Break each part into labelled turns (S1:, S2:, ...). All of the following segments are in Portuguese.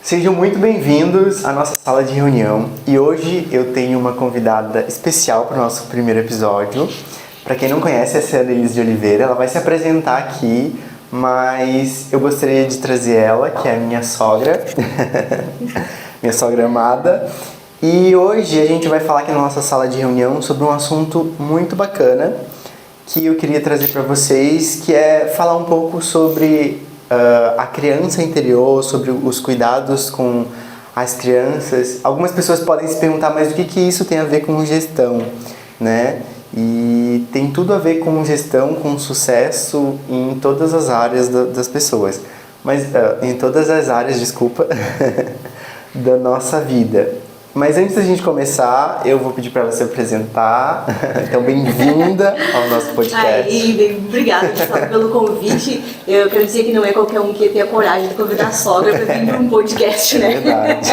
S1: Sejam muito bem-vindos à nossa sala de reunião e hoje eu tenho uma convidada especial para o nosso primeiro episódio. Para quem não conhece, essa é a Annelise de Oliveira, ela vai se apresentar aqui, mas eu gostaria de trazer ela, que é a minha sogra, minha sogra amada. E hoje a gente vai falar aqui na nossa sala de reunião sobre um assunto muito bacana que eu queria trazer para vocês, que é falar um pouco sobre a criança interior, sobre os cuidados com as crianças. Algumas pessoas podem se perguntar, mas o que isso tem a ver com gestão, né? E tem tudo a ver com gestão, com sucesso em todas as áreas das pessoas. Mas em todas as áreas, desculpa, da nossa vida. Mas antes da gente começar, eu vou pedir para ela se apresentar. Então, bem-vinda ao nosso podcast.
S2: Obrigada, Gustavo, pelo convite. Eu quero dizer que não é qualquer um que tem a coragem de convidar a sogra para vir para um podcast, né?
S1: É verdade.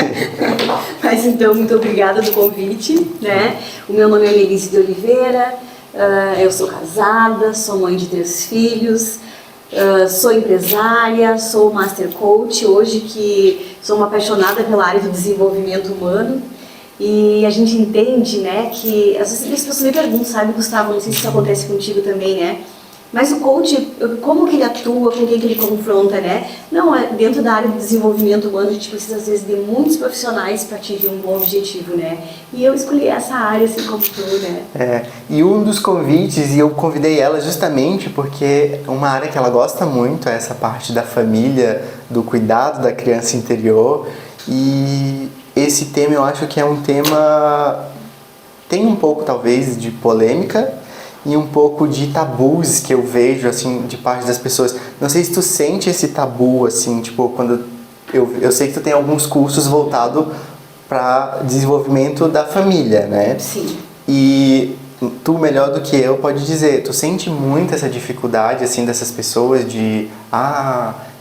S2: Mas então, muito obrigada do convite, né? O meu nome é Annelise de Oliveira, eu sou casada, sou mãe de 3 filhos, sou empresária, sou Master Coach, hoje que sou uma apaixonada pela área do desenvolvimento humano. E a gente entende, né, que às vezes as pessoas me perguntam, sabe, Gustavo, não sei se isso acontece contigo também, né? Mas o coach, como que ele atua, com quem que ele confronta, né? Não, dentro da área do desenvolvimento humano, a gente precisa às vezes de muitos profissionais para atingir um bom objetivo, né? E eu escolhi essa área, assim como tu, né?
S1: E um dos convites, e eu convidei ela justamente porque uma área que ela gosta muito é essa parte da família, do cuidado da criança interior. E esse tema eu acho que é um tema, tem um pouco talvez de polêmica e um pouco de tabus que eu vejo assim de parte das pessoas. Não sei se tu sente esse tabu assim, tipo, quando eu sei que tu tem alguns cursos voltados para desenvolvimento da família, né?
S2: Sim.
S1: E tu melhor do que eu pode dizer, tu sente muito essa dificuldade assim dessas pessoas de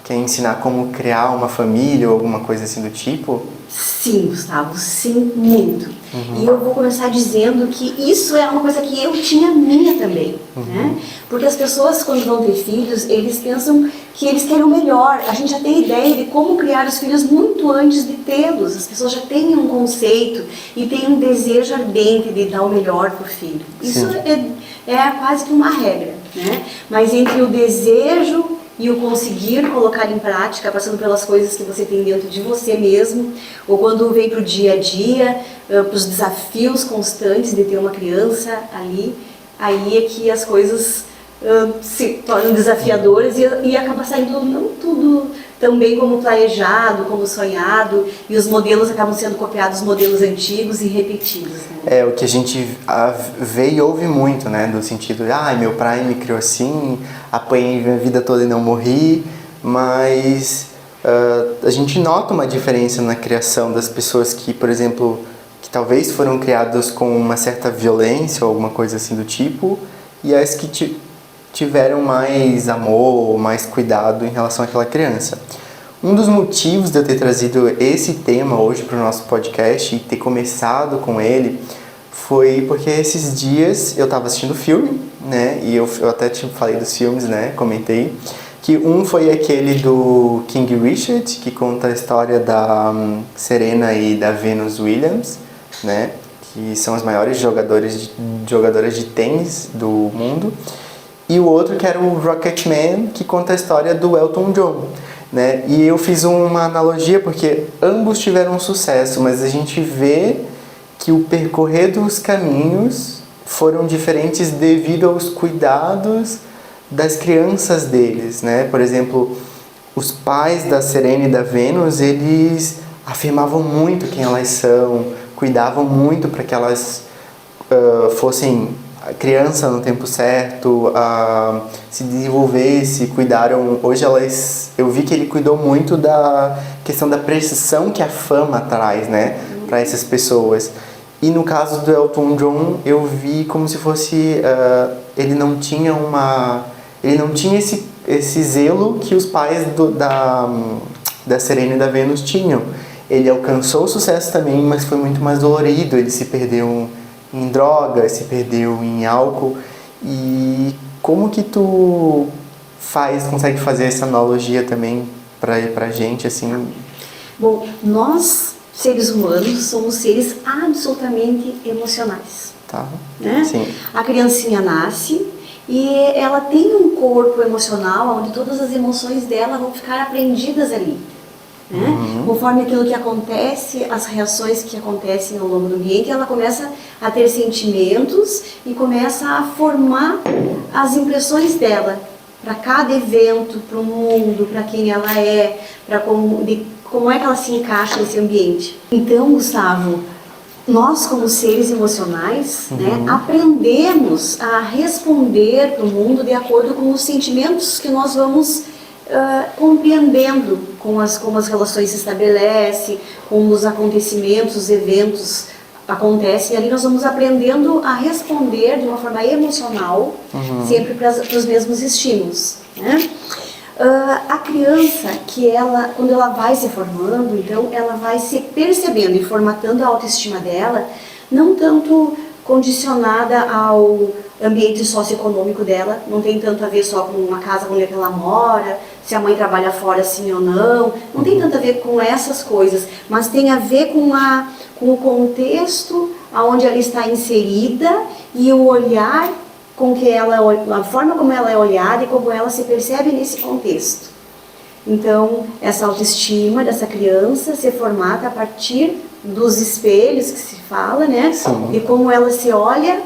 S1: quer ensinar como criar uma família ou alguma coisa assim do tipo?
S2: Sim, Gustavo, sim, muito. E eu vou começar dizendo que isso é uma coisa que eu tinha minha também, né? Porque as pessoas, quando vão ter filhos, eles pensam que eles querem o melhor. A gente já tem ideia de como criar os filhos muito antes de tê-los. As pessoas já têm um conceito e têm um desejo ardente de dar o melhor para o filho. Isso é quase que uma regra, né? Mas entre o desejo e o conseguir colocar em prática, passando pelas coisas que você tem dentro de você mesmo, ou quando vem para o dia a dia, para os desafios constantes de ter uma criança ali, aí é que as coisas se tornam desafiadoras e acaba saindo não tudo tão bem como planejado, como sonhado, e os modelos acabam sendo copiados, modelos antigos e repetidos, né?
S1: É o que a gente vê e ouve muito, né? Do sentido, meu pai me criou assim, apanhei minha vida toda e não morri, mas a gente nota uma diferença na criação das pessoas que, por exemplo, que talvez foram criadas com uma certa violência ou alguma coisa assim do tipo, e as que tiveram mais amor, mais cuidado em relação àquela criança. Um dos motivos de eu ter trazido esse tema hoje para o nosso podcast e ter começado com ele foi porque esses dias eu estava assistindo filme, né? E eu até falei dos filmes, né? Comentei. Que um foi aquele do King Richard, que conta a história da Serena e da Venus Williams, né? Que são as maiores jogadoras de tênis do mundo. E o outro que era o Rocketman, que conta a história do Elton John, né? E eu fiz uma analogia porque ambos tiveram sucesso, mas a gente vê que o percorrer dos caminhos foram diferentes devido aos cuidados das crianças deles, né? Por exemplo, os pais da Serena e da Venus, eles afirmavam muito quem elas são, cuidavam muito para que elas fossem criança no tempo certo, se desenvolvesse, cuidaram. Hoje eu vi que ele cuidou muito da questão da pressão que a fama traz, né, para essas pessoas. E no caso do Elton John, eu vi como se fosse ele não tinha esse zelo que os pais da Serena e da Venus tinham. Ele alcançou o sucesso também, mas foi muito mais dolorido. Ele se perdeu em drogas, se perdeu em álcool. E como que tu consegue fazer essa analogia também pra gente, assim?
S2: Bom, nós, seres humanos, somos seres absolutamente emocionais.
S1: Tá.
S2: Né?
S1: Sim.
S2: A criancinha nasce e ela tem um corpo emocional onde todas as emoções dela vão ficar aprendidas ali. Né? Conforme aquilo que acontece, as reações que acontecem ao longo do ambiente, ela começa a ter sentimentos e começa a formar as impressões dela para cada evento, para o mundo, para quem ela é, para como é que ela se encaixa nesse ambiente. Então, Gustavo, nós como seres emocionais, né, aprendemos a responder para o mundo de acordo com os sentimentos que nós vamos compreendendo como as relações se estabelecem, como os acontecimentos, os eventos acontecem, e ali nós vamos aprendendo a responder de uma forma emocional, sempre para os mesmos estímulos. Né? A criança, quando ela vai se formando, então ela vai se percebendo e formatando a autoestima dela, não tanto condicionada ao ambiente socioeconômico dela, não tem tanto a ver só com uma casa onde ela mora, se a mãe trabalha fora sim ou não tem tanto a ver com essas coisas, mas tem a ver com o contexto onde ela está inserida e o olhar com que a forma como ela é olhada e como ela se percebe nesse contexto. Então, essa autoestima dessa criança se formata a partir dos espelhos que se fala, né?
S1: Sim.
S2: E como ela se olha,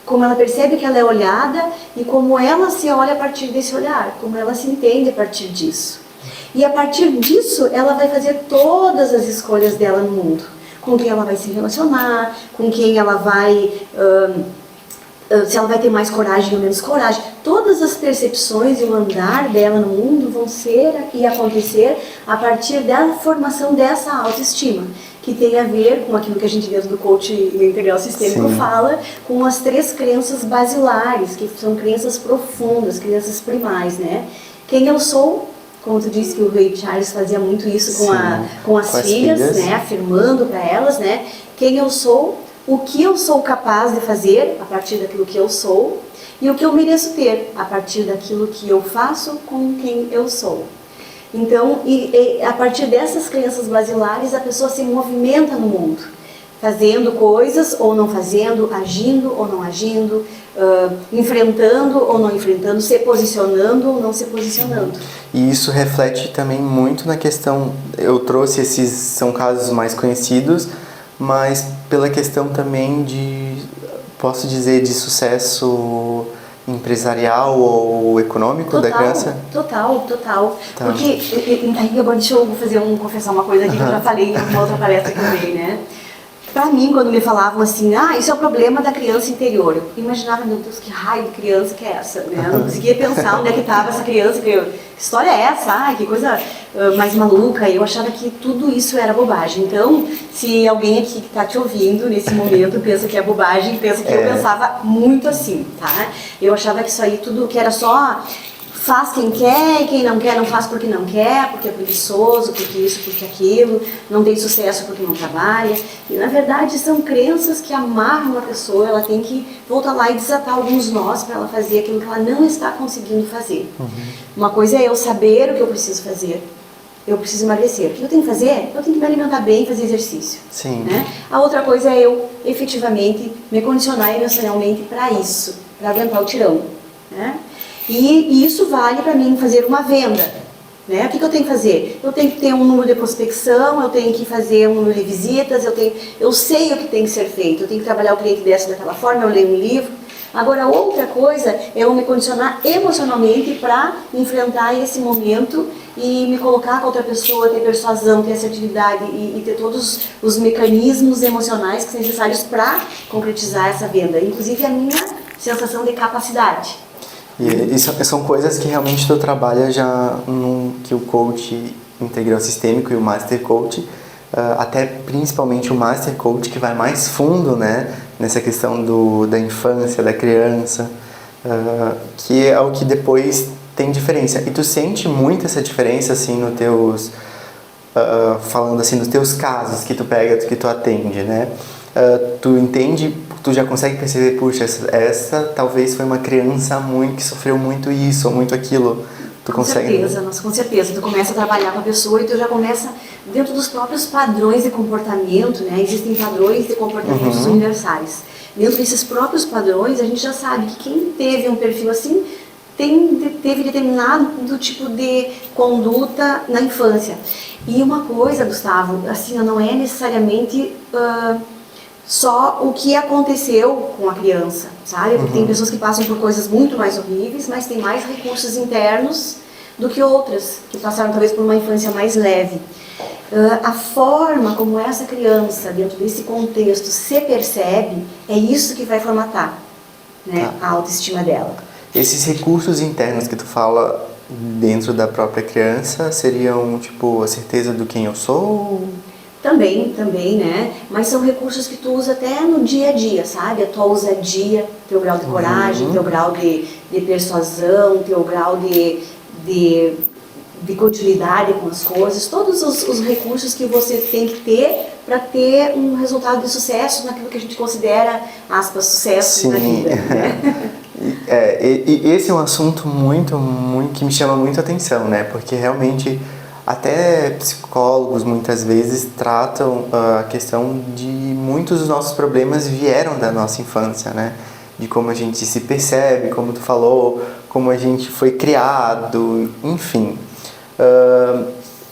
S2: como ela percebe que ela é olhada e como ela se olha a partir desse olhar, como ela se entende a partir disso. E a partir disso, ela vai fazer todas as escolhas dela no mundo. Com quem ela vai se relacionar, com quem ela vai... se ela vai ter mais coragem ou menos coragem. Todas as percepções e o andar dela no mundo vão ser e acontecer a partir da formação dessa autoestima, que tem a ver com aquilo que a gente dentro do coaching integral sistêmico fala, com as 3 crenças basilares, que são crenças profundas, crenças primais, né? Quem eu sou, como tu disse que o Ray Charles fazia muito isso com as filhas, né? Afirmando para elas, né? Quem eu sou, o que eu sou capaz de fazer a partir daquilo que eu sou e o que eu mereço ter a partir daquilo que eu faço com quem eu sou. Então, a partir dessas crenças basilares, a pessoa se movimenta no mundo, fazendo coisas ou não fazendo, agindo ou não agindo, enfrentando ou não enfrentando, se posicionando ou não se posicionando.
S1: E isso reflete também muito na questão, eu trouxe esses, são casos mais conhecidos, mas pela questão também posso dizer, de sucesso empresarial ou econômico da criança?
S2: Total.
S1: Tá.
S2: Porque, agora deixa eu confessar uma coisa aqui que eu já falei em uma outra palestra que eu dei, né? Pra mim, quando me falavam assim, isso é o problema da criança interior, eu imaginava, meu Deus, que raio de criança que é essa, né? Eu não conseguia pensar onde é que estava essa criança, que história é essa? Que coisa mais maluca. Eu achava que tudo isso era bobagem. Então, se alguém aqui que está te ouvindo nesse momento pensa que é bobagem, pensa que eu pensava muito assim, tá? Eu achava que isso aí tudo, que era só... Faz quem quer e quem não quer não faz porque não quer, porque é preguiçoso, porque isso, porque aquilo, não tem sucesso porque não trabalha. E na verdade são crenças que amarram a pessoa, ela tem que voltar lá e desatar alguns nós para ela fazer aquilo que ela não está conseguindo fazer. Uma coisa é eu saber o que eu preciso fazer. Eu preciso emagrecer. O que eu tenho que fazer? Eu tenho que me alimentar bem e fazer exercício.
S1: Sim.
S2: Né? A outra coisa é eu efetivamente me condicionar emocionalmente para isso, para aguentar o tirão. Né? E isso vale para mim fazer uma venda. Né? O que eu tenho que fazer? Eu tenho que ter um número de prospecção, eu tenho que fazer um número de visitas, eu sei o que tem que ser feito, eu tenho que trabalhar o cliente dessa daquela forma, eu leio um livro. Agora, outra coisa é eu me condicionar emocionalmente para enfrentar esse momento e me colocar com outra pessoa, ter persuasão, ter assertividade e ter todos os mecanismos emocionais que são necessários para concretizar essa venda. Inclusive a minha sensação de capacidade.
S1: E são coisas que realmente tu trabalha já que o coach integral sistêmico e o master coach, até principalmente o master coach que vai mais fundo, né, nessa questão da infância, da criança, que é o que depois tem diferença. E tu sente muito essa diferença assim nos teus, falando assim dos teus casos que tu pega, que tu atende, né? Tu entende, tu já consegue perceber, puxa, essa talvez foi uma criança que sofreu muito isso ou muito aquilo. Tu
S2: com
S1: consegue...
S2: certeza, nossa, com certeza. Tu começa a trabalhar com a pessoa e tu já começa dentro dos próprios padrões de comportamento, né? Existem padrões de comportamentos universais. Dentro desses próprios padrões, a gente já sabe que quem teve um perfil assim teve determinado tipo de conduta na infância. E uma coisa, Gustavo, assim, não é necessariamente só o que aconteceu com a criança, sabe? Porque tem pessoas que passam por coisas muito mais horríveis, mas tem mais recursos internos do que outras, que passaram talvez por uma infância mais leve. A forma como essa criança, dentro desse contexto, se percebe, é isso que vai formatar, né, a autoestima dela.
S1: Esses recursos internos que tu fala dentro da própria criança seriam, tipo, a certeza do quem eu sou?
S2: Também, né? Mas são recursos que tu usa até no dia a dia, sabe? A tua ousadia, teu grau de coragem, teu grau de persuasão, teu grau de continuidade com as coisas, todos os recursos que você tem que ter para ter um resultado de sucesso naquilo que a gente considera, aspas, sucesso na vida, né?
S1: E esse é um assunto muito que me chama muito a atenção, né? Porque realmente até psicólogos muitas vezes tratam a questão de muitos dos nossos problemas vieram da nossa infância, né? De como a gente se percebe, como tu falou, como a gente foi criado, enfim.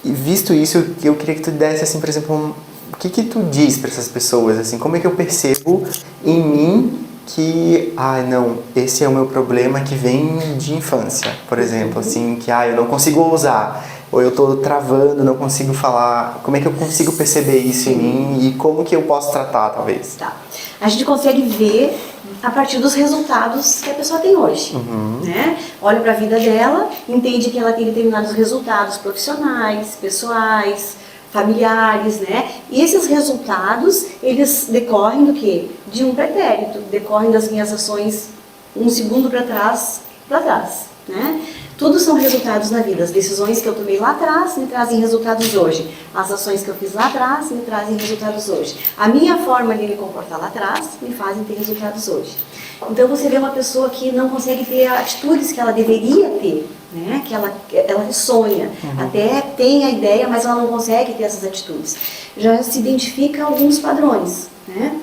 S1: Visto isso, eu queria que tu desse, assim, por exemplo, o que tu diz para essas pessoas, assim, como é que eu percebo em mim que, não, esse é o meu problema que vem de infância, por exemplo, assim, que, eu não consigo ousar, ou eu tô travando, não consigo falar, como é que eu consigo perceber isso em mim e como que eu posso tratar, talvez?
S2: Tá. A gente consegue ver a partir dos resultados que a pessoa tem hoje, né? Olha para a vida dela, entende que ela tem determinados resultados profissionais, pessoais, familiares, né? E esses resultados, eles decorrem do quê? De um pretérito, decorrem das minhas ações um segundo para trás, né? Tudo são resultados na vida. As decisões que eu tomei lá atrás me trazem resultados hoje. As ações que eu fiz lá atrás me trazem resultados hoje. A minha forma de me comportar lá atrás me fazem ter resultados hoje. Então você vê uma pessoa que não consegue ter atitudes que ela deveria ter, né? Que ela sonha, até tem a ideia, mas ela não consegue ter essas atitudes. Já se identifica alguns padrões, né?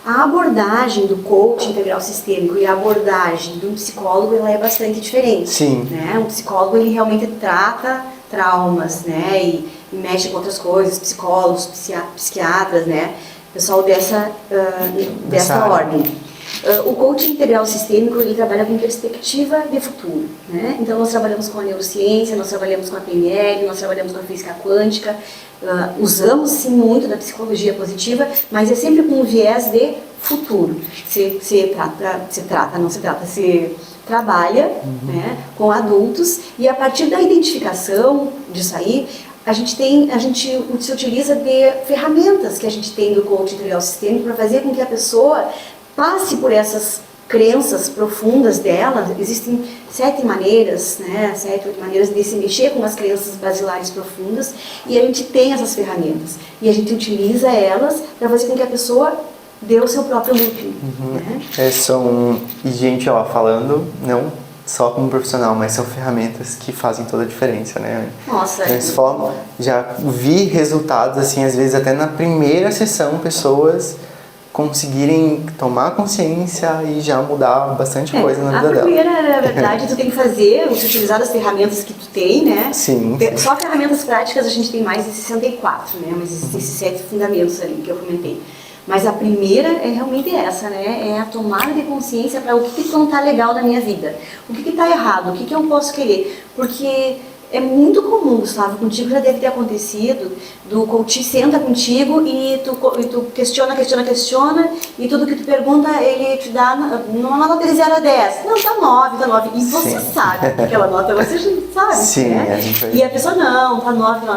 S2: A abordagem do coach integral sistêmico e a abordagem do psicólogo, ela é bastante diferente.
S1: Sim.
S2: Né? Um psicólogo, ele realmente trata traumas, né? E mexe com outras coisas, psicólogos, psiquiatras, né? Pessoal dessa ordem. O coaching integral sistêmico, ele trabalha com perspectiva de futuro, né? Então nós trabalhamos com a neurociência, nós trabalhamos com a PNL, nós trabalhamos com a física quântica, usamos sim muito da psicologia positiva, mas é sempre com um viés de futuro. Se trabalha, né, com adultos, e a partir da identificação disso aí, a gente se utiliza de ferramentas que a gente tem do coaching integral sistêmico para fazer com que a pessoa passe por essas crenças profundas dela. Existem 7 maneiras, né, 7, 8 maneiras de se mexer com as crenças basilares profundas, e a gente tem essas ferramentas. E a gente utiliza elas para fazer com que a pessoa dê o seu próprio looping. Né?
S1: E gente, falando, não só como profissional, mas são ferramentas que fazem toda a diferença, né?
S2: Nossa.
S1: Transforma. Já vi resultados, assim, às vezes até na primeira sessão, pessoas conseguirem tomar consciência e já mudar bastante coisa na vida dela.
S2: A primeira, na verdade, tu tem que utilizar as ferramentas que tu tem, né?
S1: Sim.
S2: Só ferramentas práticas a gente tem mais de 64, né? Mas existem esses 7 fundamentos ali que eu comentei. Mas a primeira é realmente essa, né? É a tomada de consciência para o que não está legal na minha vida. O que está errado, o que eu posso querer. Porque é muito comum, Gustavo, contigo já deve ter acontecido, do coach senta contigo e tu questiona, e tudo que tu pergunta, ele te dá uma nota de 0 a 10. Não, tá 9. E você sabe aquela nota, você já sabe.
S1: Sim,
S2: né? E a pessoa, não, tá 9.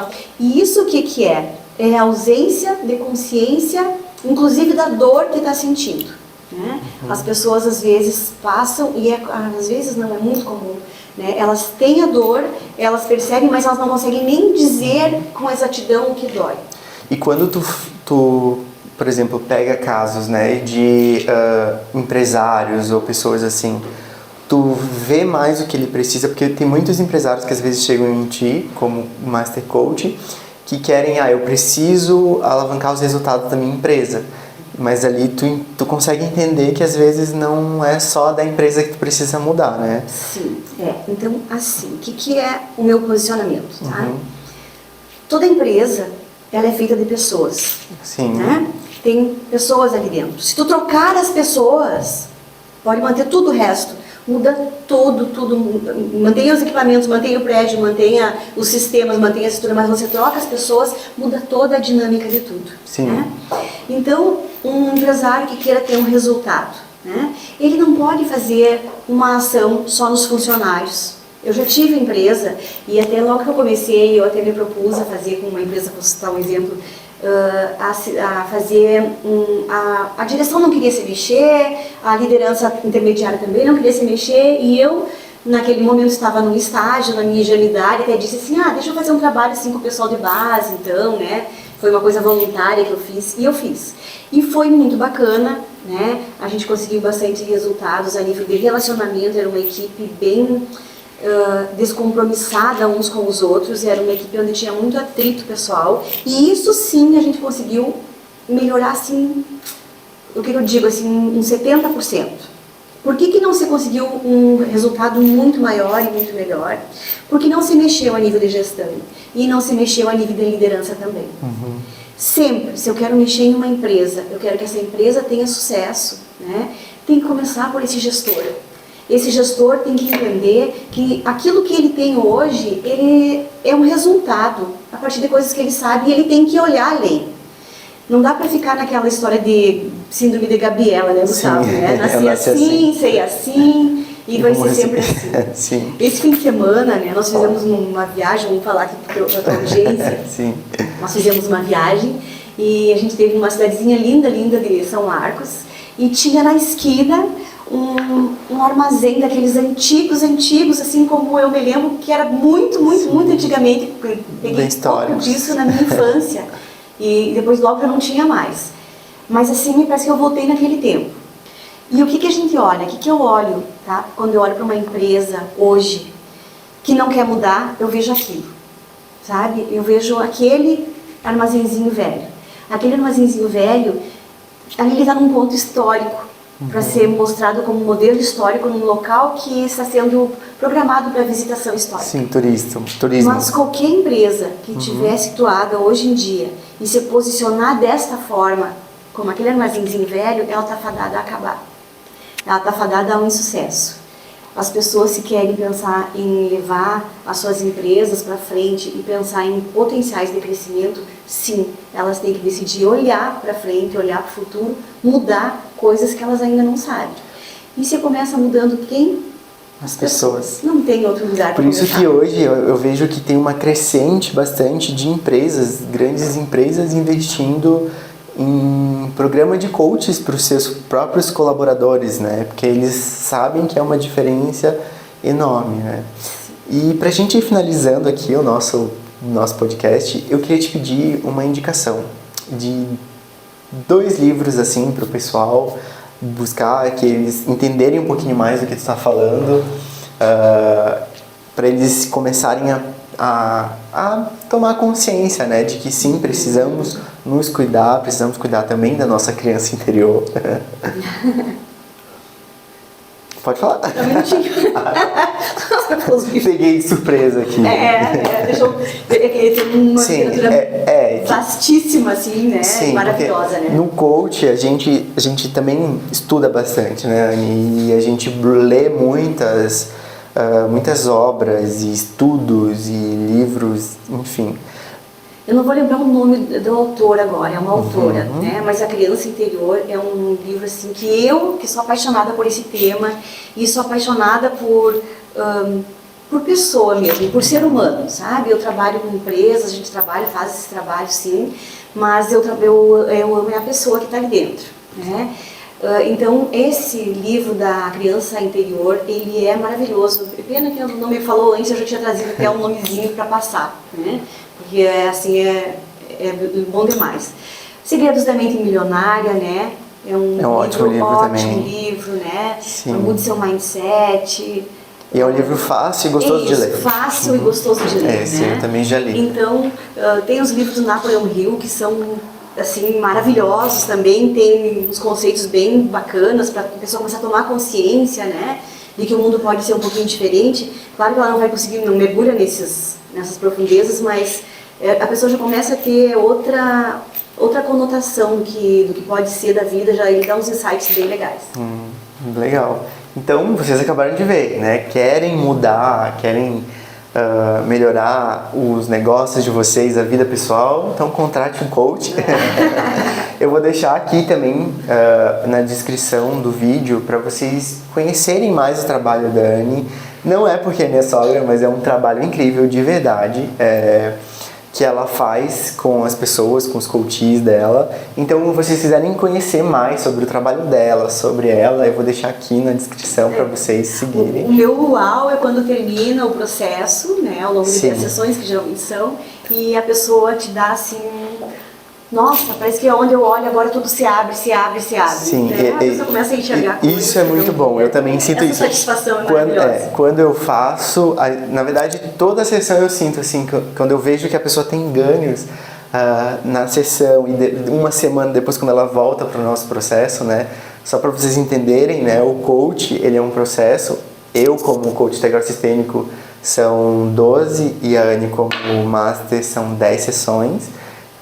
S2: E isso o que é? É a ausência de consciência, inclusive da dor que está sentindo. Né? As pessoas às vezes passam, e às vezes não, é muito comum, né? Elas têm a dor, elas percebem, mas elas não conseguem nem dizer com exatidão o que dói.
S1: E quando tu por exemplo, pega casos, né, de empresários ou pessoas assim, tu vê mais o que ele precisa, porque tem muitos empresários que às vezes chegam em ti, como Master Coach, que querem, eu preciso alavancar os resultados da minha empresa. Mas ali tu consegue entender que às vezes não é só da empresa que tu precisa mudar, né?
S2: Sim, Então, assim, o que é o meu posicionamento, tá? Toda empresa, ela é feita de pessoas.
S1: Sim.
S2: Né? Tem pessoas ali dentro. Se tu trocar as pessoas, pode manter tudo o resto. Muda tudo. Mantenha os equipamentos, mantenha o prédio, mantenha os sistemas, mantenha a estrutura, mas você troca as pessoas, muda toda a dinâmica de tudo.
S1: Sim.
S2: Né? Então, um empresário que queira ter um resultado, né? Ele não pode fazer uma ação só nos funcionários. Eu já tive empresa, e até logo que eu comecei, eu até me propus a fazer com uma empresa, vou citar um exemplo, a fazer a direção não queria se mexer, a liderança intermediária também não queria se mexer, e eu naquele momento estava no estágio, na minha ingenuidade, até disse assim, deixa eu fazer um trabalho assim com o pessoal de base, então, né, foi uma coisa voluntária que eu fiz, e eu fiz. E foi muito bacana, né, a gente conseguiu bastante resultados a nível de relacionamento, era uma equipe bem descompromissada uns com os outros, era uma equipe onde tinha muito atrito pessoal, e isso sim a gente conseguiu melhorar assim, o que eu digo assim, uns 70%. Por que não se conseguiu um resultado muito maior e muito melhor? Porque não se mexeu a nível de gestão e não se mexeu a nível de liderança também. Sempre, se eu quero mexer em uma empresa, eu quero que essa empresa tenha sucesso, né? Tem que começar por esse gestor. Esse gestor tem que entender que aquilo que ele tem hoje, ele é um resultado a partir de coisas que ele sabe, e ele tem que olhar além. Não dá para ficar naquela história de síndrome de Gabriela, né, Gustavo? Né? Nasci assim, sei assim, e vai ser sempre assim.
S1: Sim.
S2: Esse fim de semana, né, nós fizemos uma viagem, vamos falar aqui para a tua audiência.
S1: Sim.
S2: Nós fizemos uma viagem e a gente teve uma cidadezinha linda de São Marcos, e tinha na esquina um armazém daqueles antigos, assim como eu me lembro, que era muito antigamente. Peguei pouco disso na minha infância. E depois logo eu não tinha mais. Mas assim, me parece que eu voltei naquele tempo. E o que a gente olha? O que eu olho, tá? Quando eu olho para uma empresa hoje que não quer mudar, eu vejo aquilo, sabe? Eu vejo aquele armazenzinho velho. Aquele armazenzinho velho, ali ele está num ponto histórico, para ser mostrado como modelo histórico num local que está sendo programado para visitação histórica.
S1: Sim, turismo.
S2: Mas qualquer empresa que estiver situada hoje em dia e se posicionar desta forma, como aquele armazenzinho velho, ela está fadada a acabar. Ela está fadada a um insucesso. As pessoas, se querem pensar em levar as suas empresas para frente e pensar em potenciais de crescimento, sim, elas têm que decidir olhar para frente, olhar para o futuro, mudar coisas que elas ainda não sabem. E se começa mudando quem?
S1: As pessoas.
S2: Não tem outro lugar para
S1: começar. Por isso que hoje eu vejo que tem uma crescente bastante de empresas, grandes empresas investindo em programa de coaches para os seus próprios colaboradores, né? Porque eles sabem que é uma diferença enorme, né? E para a gente ir finalizando aqui o nosso podcast, eu queria te pedir uma indicação de 2 livros assim para o pessoal buscar, que eles entenderem um pouquinho mais do que tu está falando, para eles começarem a tomar consciência, né, de que sim, precisamos nos cuidar, precisamos cuidar também da nossa criança interior. Pode falar. Peguei de surpresa aqui.
S2: Deixa eu ter uma literatura vastíssima, assim, né?
S1: Sim,
S2: maravilhosa, né?
S1: No coach a gente também estuda bastante, né, e a gente lê muitas obras e estudos e livros, enfim.
S2: Eu não vou lembrar o nome do autor agora, é uma autora, né? Mas A Criança Interior é um livro assim que eu, que sou apaixonada por esse tema e sou apaixonada por pessoa mesmo, por ser humano, sabe? Eu trabalho com empresas, a gente faz esse trabalho sim, mas eu amo a pessoa que está ali dentro, né? Então, esse livro da Criança Interior, ele é maravilhoso. Pena que não me falou antes, eu já tinha trazido até um nomezinho para passar, né? Porque é bom demais. Segredos da Mente Milionária, né? É um
S1: ótimo livro também.
S2: Né? Mude seu mindset.
S1: E é um livro fácil e gostoso de ler.
S2: Fácil e gostoso de ler,
S1: Sim, eu também já li.
S2: Então, tem os livros do Napoleão Hill que são, assim, maravilhosos também, tem uns conceitos bem bacanas para a pessoa começar a tomar consciência, né, de que o mundo pode ser um pouquinho diferente. Claro que ela não vai conseguir, não mergulha nessas profundezas, mas a pessoa já começa a ter outra conotação do que pode ser da vida, já ele dá uns insights bem legais.
S1: Legal. Então, vocês acabaram de ver, né? Querem mudar, querem melhorar os negócios de vocês, a vida pessoal, então contrate um coach. Eu vou deixar aqui também na descrição do vídeo para vocês conhecerem mais o trabalho da Anne. Não é porque é minha sogra, mas é um trabalho incrível de verdade. Que ela faz com as pessoas, com os coaches dela. Então, se vocês quiserem conhecer mais sobre o trabalho dela, sobre ela, eu vou deixar aqui na descrição para vocês seguirem.
S2: O meu uau é quando termina o processo, né, ao longo de 10 sessões, que geralmente são, e a pessoa te dá assim, nossa, parece que onde eu olho agora tudo se abre.
S1: Sim,
S2: né? A pessoa começa a enxergar coisas.
S1: Isso é muito bom, eu também sinto isso.
S2: Essa satisfação é maravilhosa.
S1: Quando eu faço, na verdade toda a sessão eu sinto assim, quando eu vejo que a pessoa tem ganhos na sessão e uma semana depois quando ela volta para o nosso processo, né, só para vocês entenderem, né, o coach, ele é um processo, eu como coach integral sistêmico são 12 e a Anne como master são 10 sessões,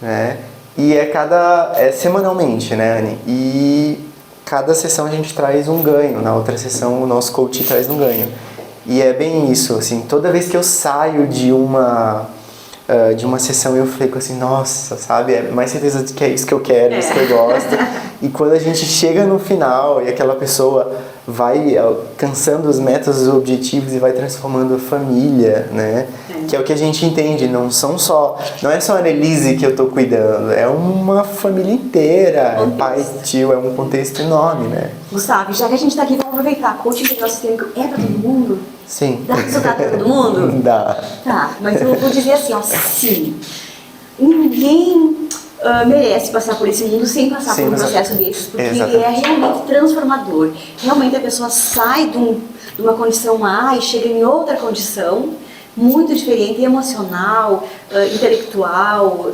S1: né? E é semanalmente, né, Anne? E cada sessão a gente traz um ganho, na outra sessão o nosso coach traz um ganho. E é bem isso, assim, toda vez que eu saio de uma sessão eu fico assim, nossa, sabe, é mais certeza de que é isso que eu quero, isso que eu gosto. E quando a gente chega no final e aquela pessoa vai alcançando os metas, os objetivos e vai transformando a família, né? Que é o que a gente entende, não é só a Annelise que eu tô cuidando, é uma família inteira, é pai, tio, é um contexto enorme, né?
S2: Gustavo, já que a gente tá aqui, vamos aproveitar, coaching integral sistêmico é pra todo mundo?
S1: Sim.
S2: Dá resultado pra todo mundo?
S1: Dá.
S2: Tá, mas eu vou dizer assim, ó, sim, ninguém merece passar por esse mundo sem passar por um processo desses, porque ele é realmente transformador. Realmente a pessoa sai de uma condição A e chega em outra condição muito diferente, emocional, intelectual,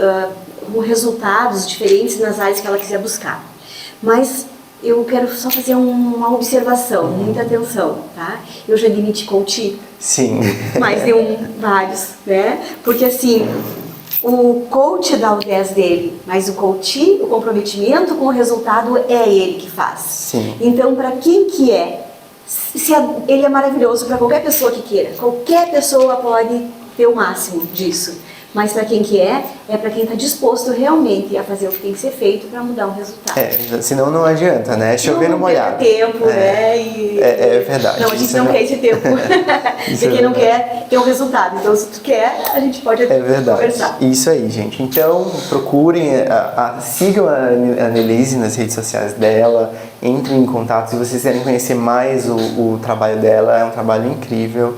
S2: com resultados diferentes nas áreas que ela quiser buscar. Mas eu quero só fazer uma observação, muita atenção, tá? Eu já demiti coach.
S1: Sim.
S2: Mais de vários, né? Porque assim, o coach dá o 10 dele, mas o coach, o comprometimento com o resultado é ele que faz.
S1: Sim.
S2: Então, para quem que é? Ele é maravilhoso para qualquer pessoa que queira. Qualquer pessoa pode ter o máximo disso. Mas para quem que é para quem está disposto realmente a fazer o que tem que ser feito para mudar um resultado.
S1: Senão não adianta, né? Chover no molhado.
S2: Tempo, né?
S1: É verdade.
S2: Não, a gente não quer esse tempo. De quem não quer ter um resultado. Então, se tu quer, a gente pode conversar.
S1: Isso aí, gente. Então, procurem, sigam a Annelise nas redes sociais dela, entrem em contato. Se vocês quiserem conhecer mais o trabalho dela, é um trabalho incrível.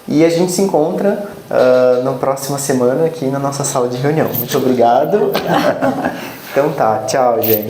S1: E a gente se encontra na próxima semana aqui na nossa sala de reunião. Muito obrigado. Então tá, tchau, gente.